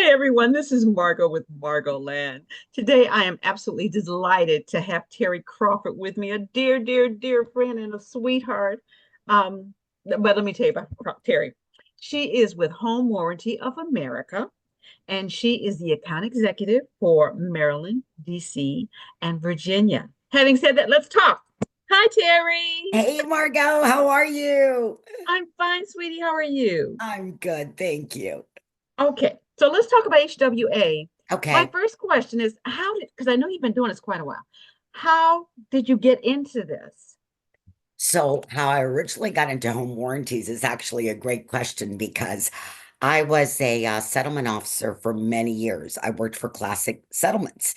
Hey everyone, this is Margot with Margot Land. Today I am absolutely delighted to have Terri Crawford with me, a dear, dear, dear friend and a sweetheart. But let me tell you about Terri. She is with Home Warranty of America, and she is the account executive for Maryland, DC, and Virginia. Having said that, let's talk. Hi, Terri. Hey Margot, how are you? I'm fine, sweetie. How are you? I'm good, thank you. Okay, so let's talk about HWA. My Okay, first question is how did, because I know you've been doing this quite a while, how did you get into this? so how I originally got into home warranties is actually a great question because I was a settlement officer for many years. I worked for Classic Settlements.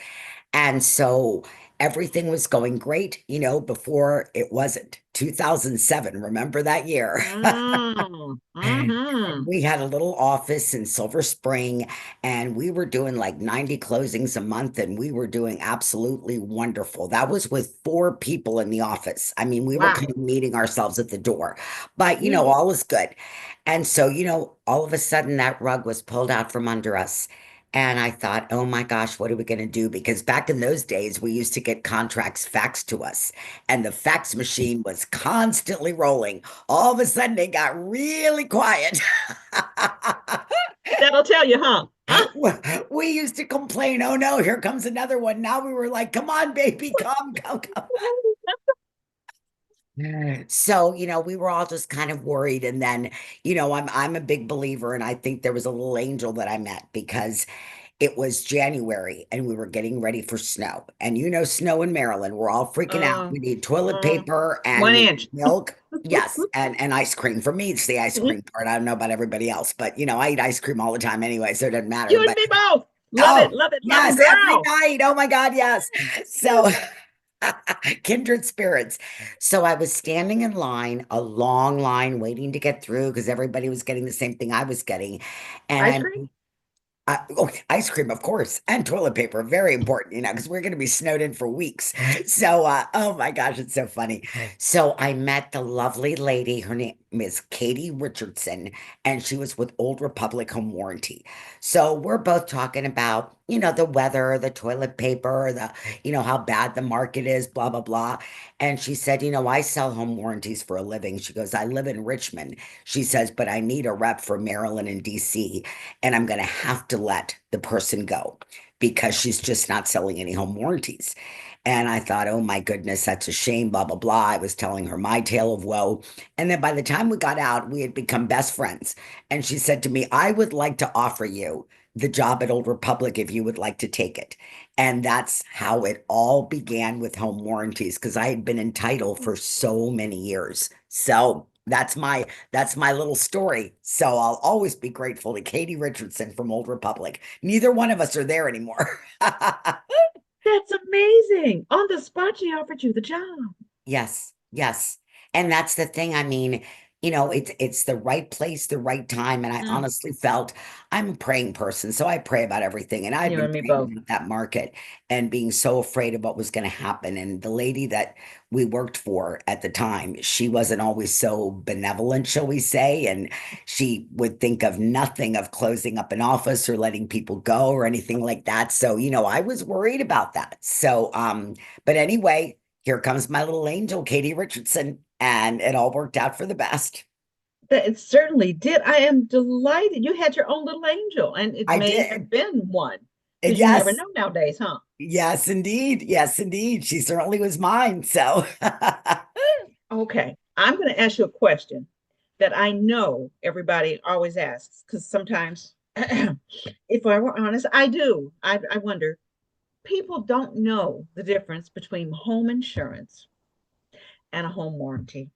And so everything was going great, before it wasn't. 2007, remember that year? Mm-hmm. We had a little office in Silver Spring, and we were doing like 90 closings a month, and we were doing absolutely wonderful. That was with four people in the office. I mean, we were Wow. kind of meeting ourselves at the door, but Mm. all was good. And so, all of a sudden that rug was pulled out from under us. And I thought, oh my gosh, what are we going to do? Because back in those days, we used to get contracts faxed to us, and the fax machine was constantly rolling. All of a sudden, it got really quiet. That'll tell you, huh? Huh? We used to complain, oh no, here comes another one. Now we were like, come on, baby, come, come, come. So, we were all just kind of worried. And then, I'm a big believer, and I think there was a little angel that I met because it was January and we were getting ready for snow. And snow in Maryland, we're all freaking out. Uh, We need toilet uh, paper and one we inch. need milk. Yes, and ice cream. For me, it's the ice cream part. I don't know about everybody else, but I eat ice cream all the time anyway, so it doesn't matter. You and But me both. oh, Love it, yes, every girl. night. Oh my God, yes. So kindred spirits. So I was standing in line, a long line, waiting to get through because everybody was getting the same thing I was getting. And Ice cream? oh, ice cream, of course, and toilet paper, very important, because we're going to be snowed in for weeks. So, oh my gosh, it's so funny. So, I met the lovely lady. Her name is Katie Richardson, and she was with Old Republic Home Warranty. So, we're both talking about, the weather, the toilet paper, how bad the market is, blah, blah, blah. And she said, I sell home warranties for a living. She goes, I live in Richmond. She says, but I need a rep for Maryland and DC, and I'm going to have to let the person go because she's just not selling any home warranties. And I thought, oh my goodness, that's a shame, blah, blah, blah. I was telling her my tale of woe. And then by the time we got out, we had become best friends. And she said to me, I would like to offer you the job at Old Republic if you would like to take it. And that's how it all began with home warranties because I had been in title for so many years. So that's my little story. So I'll always be grateful to Katie Richardson from Old Republic. Neither one of us are there anymore. That's amazing. On the spot, she offered you the job. Yes, yes. And that's the thing. I mean, it's the right place, the right time. And I Mm, honestly felt I'm a praying person. So I pray about everything. And I've you been and me praying both. about that market and being so afraid of what was going to happen. And the lady that we worked for at the time, she wasn't always so benevolent, shall we say. And she would think of nothing of closing up an office or letting people go or anything like that. So, I was worried about that. So, but anyway, here comes my little angel, Katie Richardson, and it all worked out for the best. That it certainly did. I am delighted. You had your own little angel, and it I may have did. been one And because you never yes, know nowadays, huh? yes, indeed. Yes, indeed. She certainly was mine. So, Okay, I'm going to ask you a question that I know everybody always asks because sometimes, if I were honest, I do. I wonder. People don't know the difference between home insurance and a home warranty.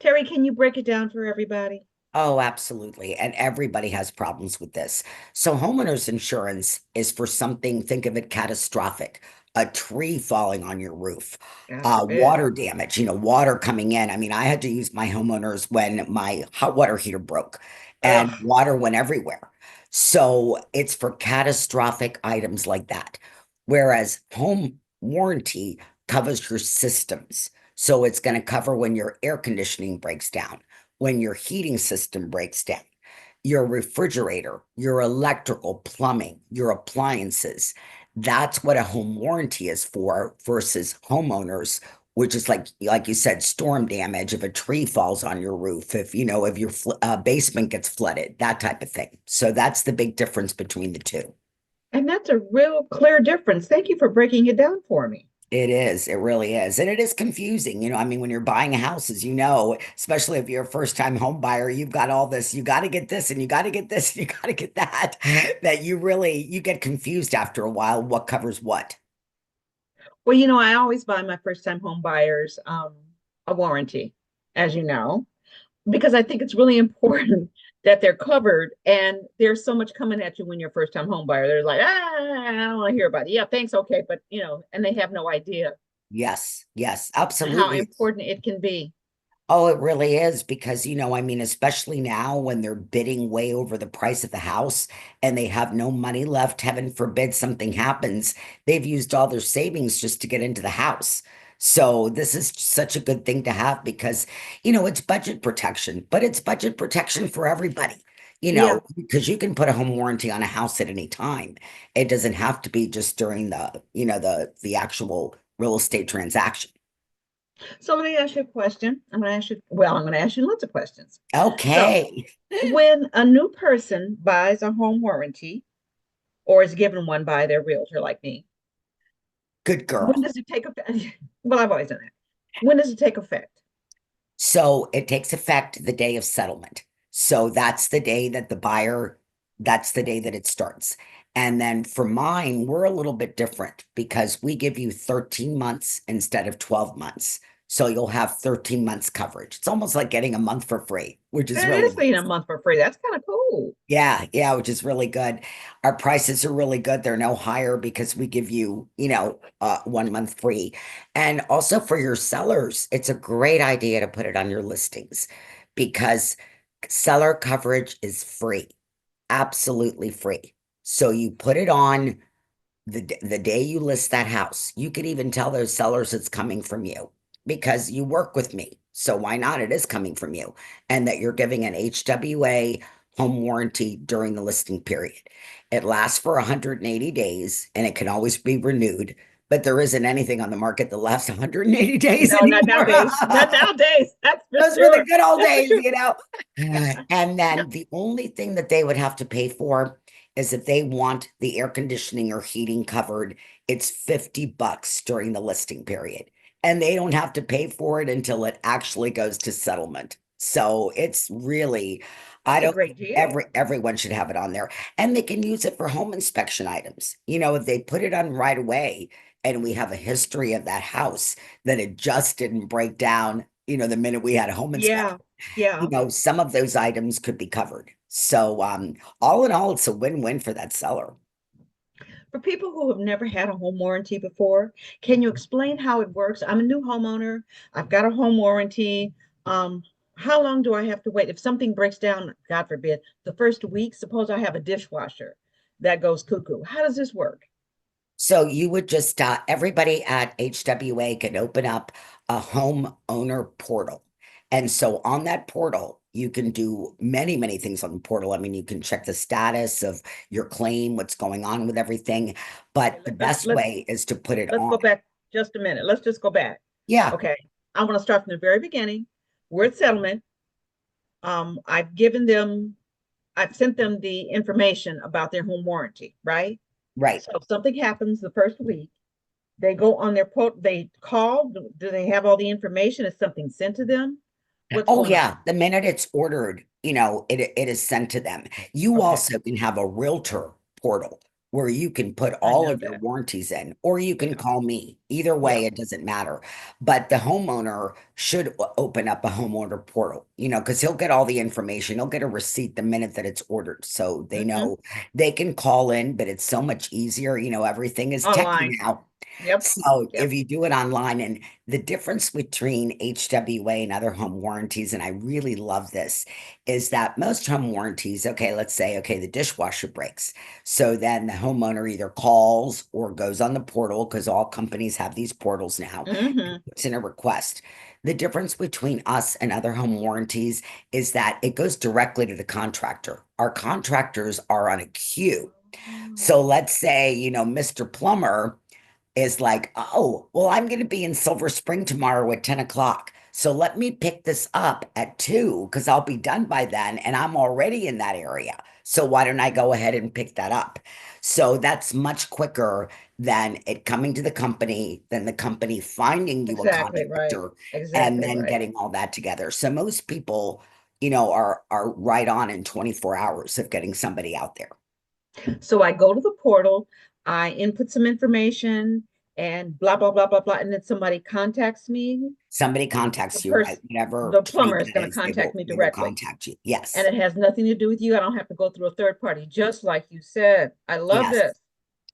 Terri, can you break it down for everybody? oh, absolutely. And everybody has problems with this. So, homeowners insurance is for something, think of it catastrophic, a tree falling on your roof, God forbid. water damage, water coming in. I mean, I had to use my homeowners when my hot water heater broke and Ugh. water went everywhere. So, it's for catastrophic items like that. Whereas home warranty covers your systems. So, it's going to cover when your air conditioning breaks down, when your heating system breaks down. your refrigerator, your electrical, plumbing, your appliances. That's what a home warranty is for versus homeowners, which is like you said, storm damage. If a tree falls on your roof, if if your basement gets flooded, that type of thing. So that's the big difference between the two. And that's a real clear difference. Thank you for breaking it down for me. It is. It really is. And it is confusing. I mean, when you're buying a house, as you know, especially if you're a first-time home buyer, you've got all this, you got to get this and you got to get this and you got to get that, that you get confused after a while, what covers what. Well, I always buy my first time home buyers a warranty, as you know, because I think it's really important that they're covered. And there's so much coming at you when you're a first time home buyer. They're like, I don't want to hear about it. Yeah, thanks. Okay. But, and they have no idea Yes, yes, how absolutely. important it can be. Oh, it really is because, I mean, especially now when they're bidding way over the price of the house and they have no money left, heaven forbid something happens, they've used all their savings just to get into the house. So this is such a good thing to have because, it's budget protection, but it's budget protection for everybody, Yeah. because you can put a home warranty on a house at any time. It doesn't have to be just during the actual real estate transaction. So let me ask you a question. I'm going to ask you lots of questions. So Okay. when a new person buys a home warranty or is given one by their realtor like me, Good when girl. does it take effect? Well, I've always done that. When does it take effect? So it takes effect the day of settlement. So that's the day that it starts. And then for mine, we're a little bit different because we give you 13 months instead of 12 months. So you'll have 13 months coverage. It's almost like getting a month for free, which is It really is being a nice. month for free. That's kind of cool. Yeah, yeah, which is really good. Our prices are really good. They're no higher because we give you, 1 month free. And also for your sellers, it's a great idea to put it on your listings because seller coverage is free, absolutely free. So you put it on the day you list that house. You could even tell those sellers it's coming from you because you work with me. So why not? It is coming from you. And that you're giving an HWA home warranty during the listing period. It lasts for 180 days and it can always be renewed, but there isn't anything on the market that lasts 180 days No, not anymore. nowadays. Not nowadays. That's for Those were the sure. good old That's for days, sure. you know. And No, then the only thing that they would have to pay for is if they want the air conditioning or heating covered, it's $50 during the listing period. And they don't have to pay for it until it actually goes to settlement. So it's really, I that's a don't great think deal. everyone should have it on there. And they can use it for home inspection items. If they put it on right away and we have a history of that house that it just didn't break down the minute we had a home inspection, Yeah. Yeah. some of those items could be covered. So, all in all, it's a win-win for that seller. For people who have never had a home warranty before, can you explain how it works? I'm a new homeowner. I've got a home warranty. Um, how long do I have to wait? If something breaks down, God forbid, the first week, suppose I have a dishwasher that goes cuckoo. How does this work? So you would just everybody at HWA can open up a homeowner portal. And so on that portal, you can do many, many things on the portal. I mean, you can check the status of your claim, what's going on with everything. Okay, But the best way is to put it let's on. go back just a minute. Let's just go back. Yeah, Okay. I want to start from the very beginning. We're at settlement. I've given them, I've sent them the information about their home warranty, right? right. So if something happens the first week, they go on their they call. Do they have all the information? Is something sent to them? What's Oh going on? yeah, the minute it's ordered, it is sent to them. You Okay, also can have a realtor portal where you can put I all know of your that. warranties in, or you can Yeah, call me. Either yeah. way, it doesn't matter. But the homeowner should open up a homeowner portal, because he'll get all the information. He'll get a receipt the minute that it's ordered. So they Hmm. know they can call in, but it's so much easier. Everything is techie Online. now. Yep. So if Yep. you do it online, and the difference between HWA and other home warranties, and I really love this, is that most home warranties, okay, let's say, okay, the dishwasher breaks. So then the homeowner either calls or goes on the portal, because all companies have these portals now, and Hmm. puts in a request. The difference between us and other home warranties is that it goes directly to the contractor. Our contractors are on a queue. So let's say, Mr. Plumber is like, oh, well, I'm going to be in Silver Spring tomorrow at 10 o'clock. So let me pick this up at 2 because I'll be done by then and I'm already in that area. So why don't I go ahead and pick that up? So that's much quicker than it coming to the company, than the company finding you a Exactly right. contractor and Exactly then right. getting all that together. So most people, are right on in 24 hours of getting somebody out there. So I go to the portal, I input some information and blah, blah, blah, blah, blah. And then somebody contacts me. Somebody The contacts you, right? person, Whatever the fee plumber is that going to is, they contact will me they will directly. contact you. And Yes. it has nothing to do with you. I don't have to go through a third party, just like you said. I love Yes. this.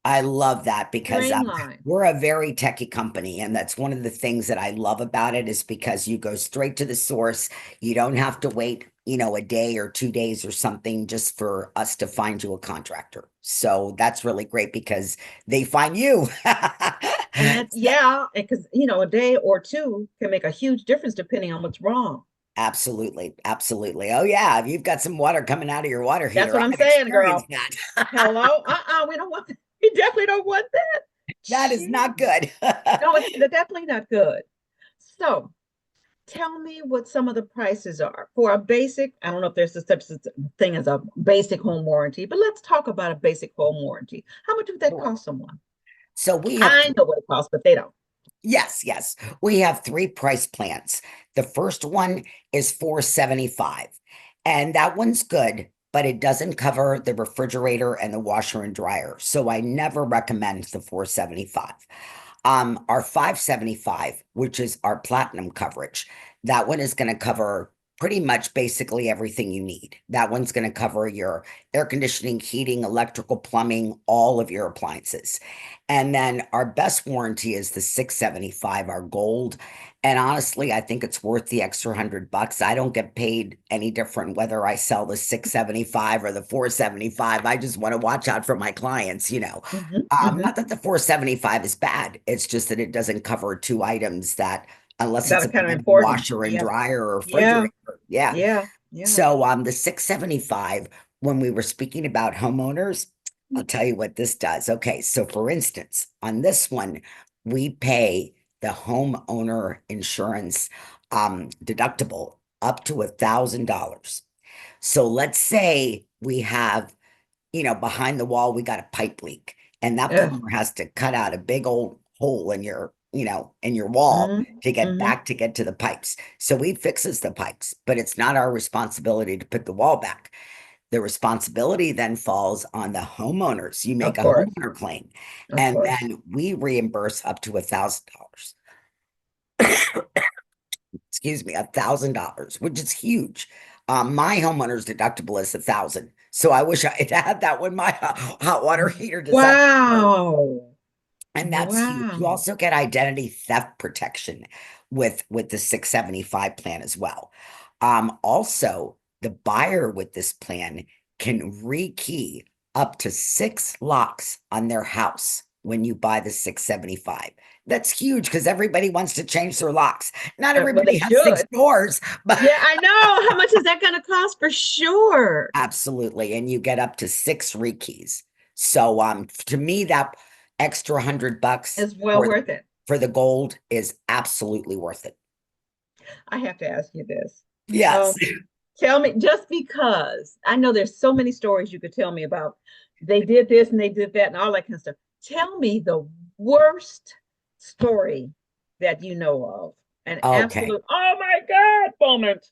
I love that because Streamline. we're a very techie company, and that's one of the things that I love about it is because you go straight to the source. You don't have to wait, a day or 2 days or something just for us to find you a contractor. So that's really great because they find you. And that, yeah, because, a day or two can make a huge difference depending on what's wrong. Absolutely, absolutely. Oh yeah, if you've got some water coming out of your water That's heater, what I'm I've saying, experienced girl. that. Hello? We don't want that. We definitely don't want that. That is Jeez. not good. No, it's definitely not good. So tell me what some of the prices are for a basic. I don't know if there's such a thing as a basic home warranty, but let's talk about a basic home warranty. How much would that Sure. cost someone? So we have I know what it costs, but they don't. yes, yes. We have three price plans. The first one is 475, and that one's good, but it doesn't cover the refrigerator and the washer and dryer. So I never recommend the 475. Our 575, which is our platinum coverage, that one is going to cover pretty much basically everything you need. That one's going to cover your air conditioning, heating, electrical, plumbing, all of your appliances. And then our best warranty is the 675, our gold. And honestly, I think it's worth the extra $100. I don't get paid any different whether I sell the 675 or the 475. I just want to watch out for my clients. Hmm. Hmm. Not that the 475 is bad. It's just that it doesn't cover two items that, unless That it's are a kind of brand new important. washer and Yeah. dryer or Yeah. refrigerator. Yeah. Yeah. Yeah. So the 675, when we were speaking about homeowners, I'll tell you what this does. Okay, so for instance, on this one, we pay the homeowner insurance deductible up to $1,000. So let's say we have, behind the wall, we got a pipe leak, and that Ugh. plumber has to cut out a big old hole in your wall Hmm. to get Hmm. back to get to the pipes. So he fixes the pipes, but it's not our responsibility to put the wall back. The responsibility then falls on the homeowners. You make Of a course. homeowner claim, Of and course. then we reimburse up to $1,000. Excuse me, $1,000, which is huge. My homeowner's deductible is 1,000. So I wish I had had that when my hot water heater decided to burn. Wow. And that's huge. You Wow. also get identity theft protection with the 675 plan as well. Also, the buyer with this plan can rekey up to 6 locks on their house when you buy the 675. That's huge because everybody wants to change their locks. Not Well, they everybody has six should. doors, but Yeah, I know. How much is that going to cost for sure? absolutely. And you get up to 6 rekeys. So to me, that extra $100 It's well for the worth it. for the gold is absolutely worth it. I have to ask you this. Um, Yes. tell me, just because I know there's so many stories you could tell me about, they did this and they did that and all that kind of stuff. Tell me the worst story that you know of. An Okay. absolute, oh my God, moment.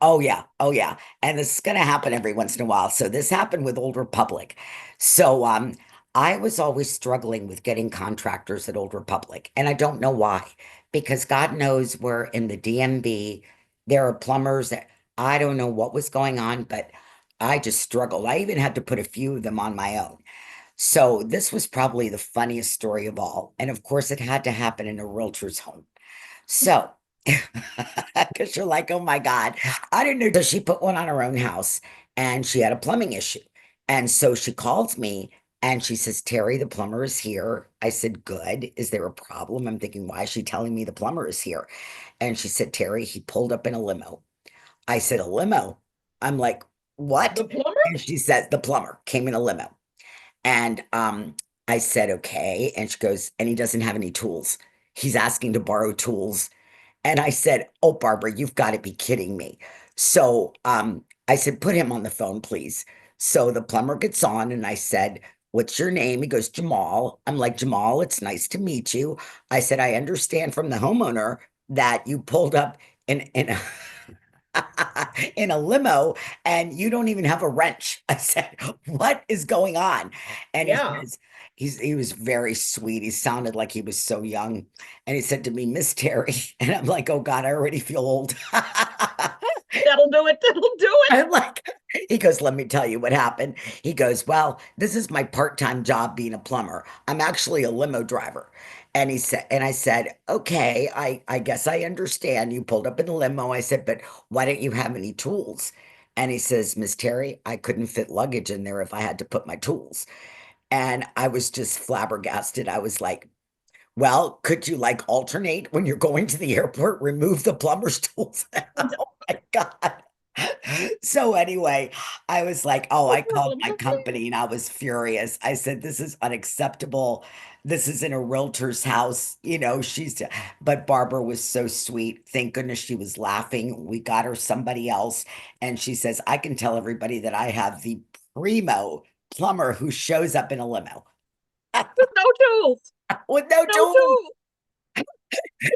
Oh yeah. Oh yeah. And this is going to happen every once in a while. So this happened with Old Republic. So I was always struggling with getting contractors at Old Republic, and I don't know why. Because God knows we're in the DMV. There are plumbers that I don't know what was going on, but I just struggled. I even had to put a few of them on my own. So this was probably the funniest story of all. And of course, it had to happen in a realtor's home. So, because you're like, oh my God, I didn't know. So she put one on her own house and she had a plumbing issue. And so she calls me and she says, Terry, the plumber is here. I said, good. Is there a problem? I'm thinking, why is she telling me the plumber is here? And she said, Terry, he pulled up in a limo. I said, a limo? I'm like, what? The plumber? And she said, the plumber came in a limo. And I said, okay. And she goes, and he doesn't have any tools. He's asking to borrow tools. And I said, oh, Barbara, you've got to be kidding me. So I said, put him on the phone, please. So the plumber gets on and I said, what's your name? He goes, Jamal. I'm like, Jamal, it's nice to meet you. I said, I understand from the homeowner that you pulled up in a in a limo and you don't even have a wrench. I said, what is going on? And he Yeah. says, he was very sweet. He sounded like he was so young. And he said to me, Miss Terry. And I'm like, oh God, I already feel old. That'll do it. That'll do it. I'm like, he goes, let me tell you what happened. He goes, well, this is my part-time job being a plumber. I'm actually a limo driver. And he said, and I said, okay, I guess I understand. You pulled up in a limo. I said, but why don't you have any tools? And he says, Miss Terry, I couldn't fit luggage in there if I had to put my tools. And I was just flabbergasted. I was like, well, could you like alternate when you're going to the airport, remove the plumber's tools? Oh my God. So anyway, I was like, oh, No I called problem. my company and I was furious. I said, this is unacceptable. This is in a realtor's house. But Barbara was so sweet. Thank goodness she was laughing. We got her somebody else. And she says, I can tell everybody that I have the primo plumber who shows up in a limo With no tools. with no No tools. tools.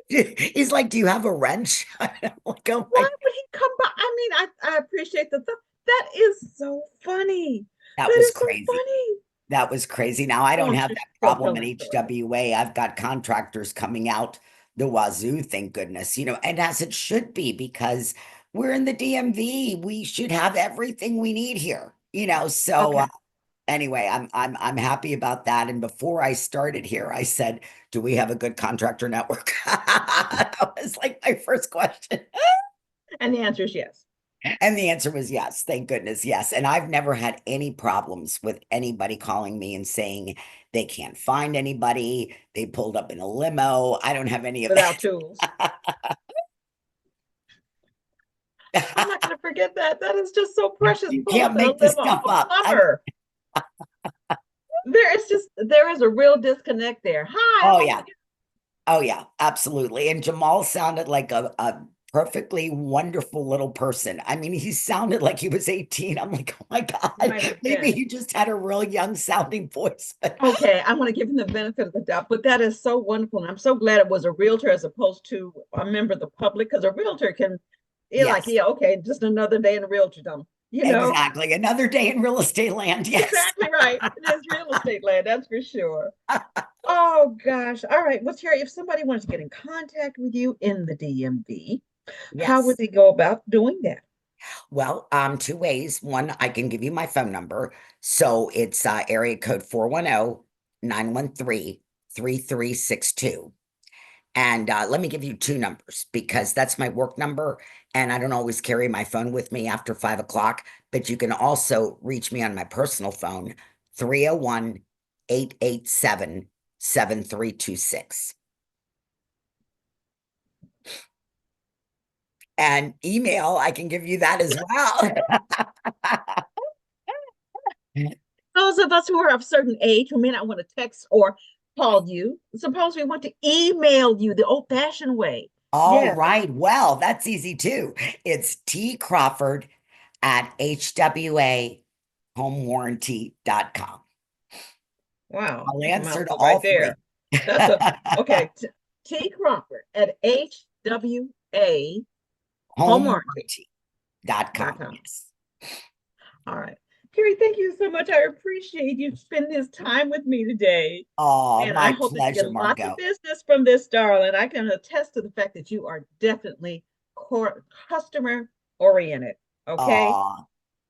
He's like, do you have a wrench? I'm like, oh my, Why would he come by? I mean, I appreciate the thought. That is so funny. that That was is so crazy. funny. That was crazy. Now, I Oh, don't I'm have sure that she's still problem telling at the story. HWA. I've got contractors coming out the wazoo, thank goodness, and as it should be, because we're in the DMV. We should have everything we need here. So Okay. anyway, I'm happy about that. And before I started here, I said, do we have a good contractor network? That was like my first question. And the answer is yes. And the answer was yes. Thank goodness, yes. And I've never had any problems with anybody calling me and saying they can't find anybody. They pulled up in a limo. I don't have any of Without that. tools. I'm not going to forget that. That is just so precious. You Pull up can't in a make this limo. stuff A up. plumber. There is a real disconnect there. Hi, I'm Oh over yeah. Oh yeah, absolutely. And Jamal sounded like a perfectly wonderful little person. I mean, he sounded like he was 18. I'm like, oh my here. God, Might have maybe been. he just had a real young sounding voice. Okay, I want to give him the benefit of the doubt, but that is so wonderful. And I'm so glad it was a realtor as opposed to a member of the public, because a realtor can, you're like, Yes. yeah, okay, just another day in the realtordom, you know? Exactly. Another day in real estate land. Yes. Exactly right. It is real estate land, that's for sure. Oh gosh. All right. Well, Terry, if somebody wants to get in contact with you in the DMV, how would Yes. they go about doing that? Well, two ways. One, I can give you my phone number. So it's area code 410-913-3362. And let me give you two numbers because that's my work number. And I don't always carry my phone with me after 5 o'clock, but you can also reach me on my personal phone, 301-887-7326. And email, I can give you that as well. Those of us who are of a certain age who may not want to text or call you, suppose we want to email you the old-fashioned way. All Yes. right. Well, that's easy too. It's tcrawford at hwahomewarranty.com. Wow, I'll that's a answer to mouthful right all three. there. That's a okay. T Crawford at HWA Homewarranty.com. homewarranty.com. Yes. All right. Carrie, thank you so much. I appreciate you spending this time with me today. Oh, And I my hope that you pleasure, get lots of Margot. business from this, darling. I can attest to the fact that you are definitely customer oriented. Okay. Oh,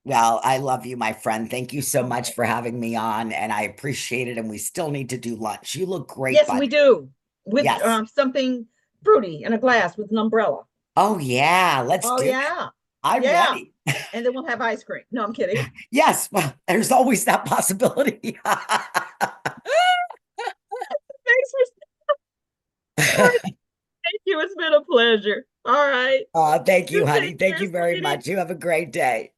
Well, I love you, my friend. Thank you so much Okay. for having me on, and I appreciate it. And we still need to do lunch. You look great, Yes, we buddy. do. With Yes. something fruity in a glass with an umbrella. Oh, yeah. Let's Oh do that. yeah. I'm Yeah. ready. And then we'll have ice cream. No, I'm kidding. Yes. Well, there's always that possibility. Thanks for thank you. It's been a pleasure. All right. Thank you, You honey. take Thank care, you very sweetie. much. You have a great day.